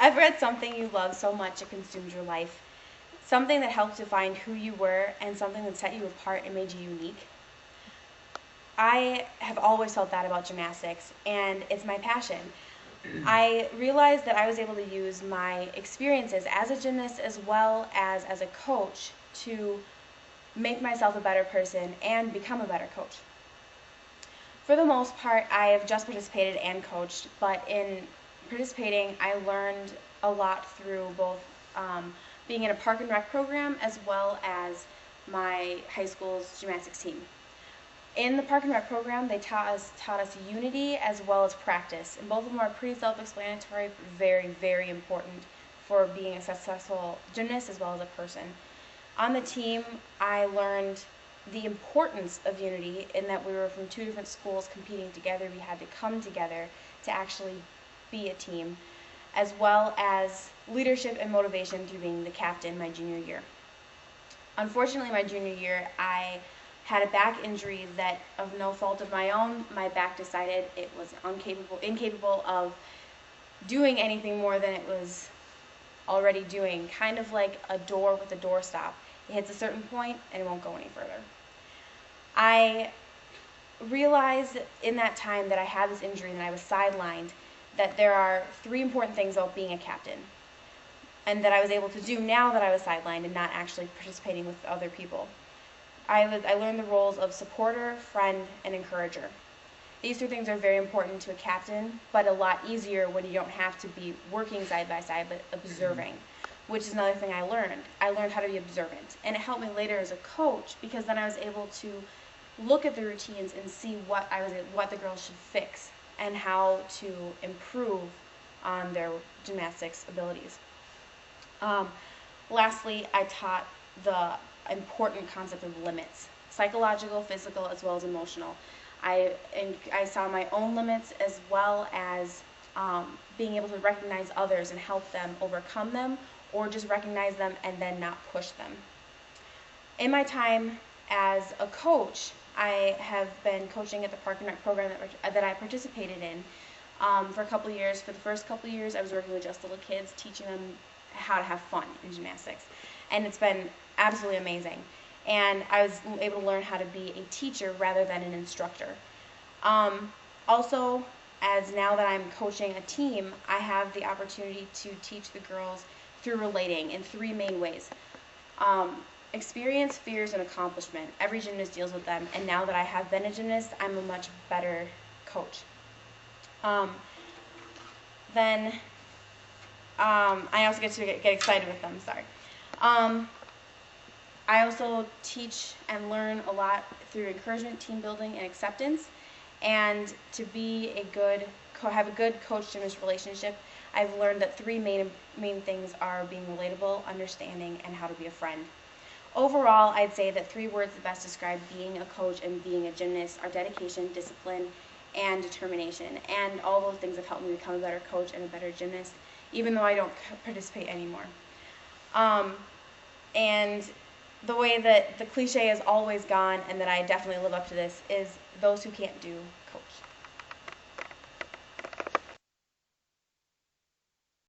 I've read something you love so much it consumed your life, something that helped define who you were and something that set you apart and made you unique. I have always felt that about gymnastics, and it's my passion. I realized that I was able to use my experiences as a gymnast as well as a coach to make myself a better person and become a better coach. For the most part, I have just participated and coached, but in participating, I learned a lot through both being in a park and rec program as well as my high school's gymnastics team. In the park and rec program, they taught us unity as well as practice, and both of them are pretty self-explanatory, but very, very important for being a successful gymnast as well as a person. On the team, I learned the importance of unity in that we were from two different schools competing together. We had to come together to actually be a team, as well as leadership and motivation through being the captain my junior year. Unfortunately, my junior year, I had a back injury that, of no fault of my own, my back decided it was incapable of doing anything more than it was already doing, kind of like a door with a door stop. It hits a certain point and it won't go any further. I realized in that time that I had this injury and I was sidelined, that there are three important things about being a captain, and that I was able to do now that I was sidelined and not actually participating with other people. I learned the roles of supporter, friend, and encourager. These three things are very important to a captain, but a lot easier when you don't have to be working side by side, but observing, which is another thing I learned. I learned how to be observant, and it helped me later as a coach because then I was able to look at the routines and see what the girls should fix and how to improve on their gymnastics abilities. Lastly, I taught the important concept of limits, psychological, physical, as well as emotional. I saw my own limits as well as being able to recognize others and help them overcome them, or just recognize them and then not push them. In my time as a coach, I have been coaching at the Park and Rec program that I participated in for a couple of years. For the first couple of years, I was working with just little kids, teaching them how to have fun in gymnastics. And it's been absolutely amazing. And I was able to learn how to be a teacher rather than an instructor. Also, as now that I'm coaching a team, I have the opportunity to teach the girls through relating in three main ways. Experience, fears, and accomplishment. Every gymnast deals with them, and now that I have been a gymnast, I'm a much better coach. I also get to get excited with them, sorry. I also teach and learn a lot through encouragement, team building, and acceptance. And to be have a good coach-gymnast relationship, I've learned that three main things are being relatable, understanding, and how to be a friend. Overall, I'd say that three words that best describe being a coach and being a gymnast are dedication, discipline, and determination. And all those things have helped me become a better coach and a better gymnast, even though I don't participate anymore. And the way that the cliche has always gone, and that I definitely live up to this, is those who can't do,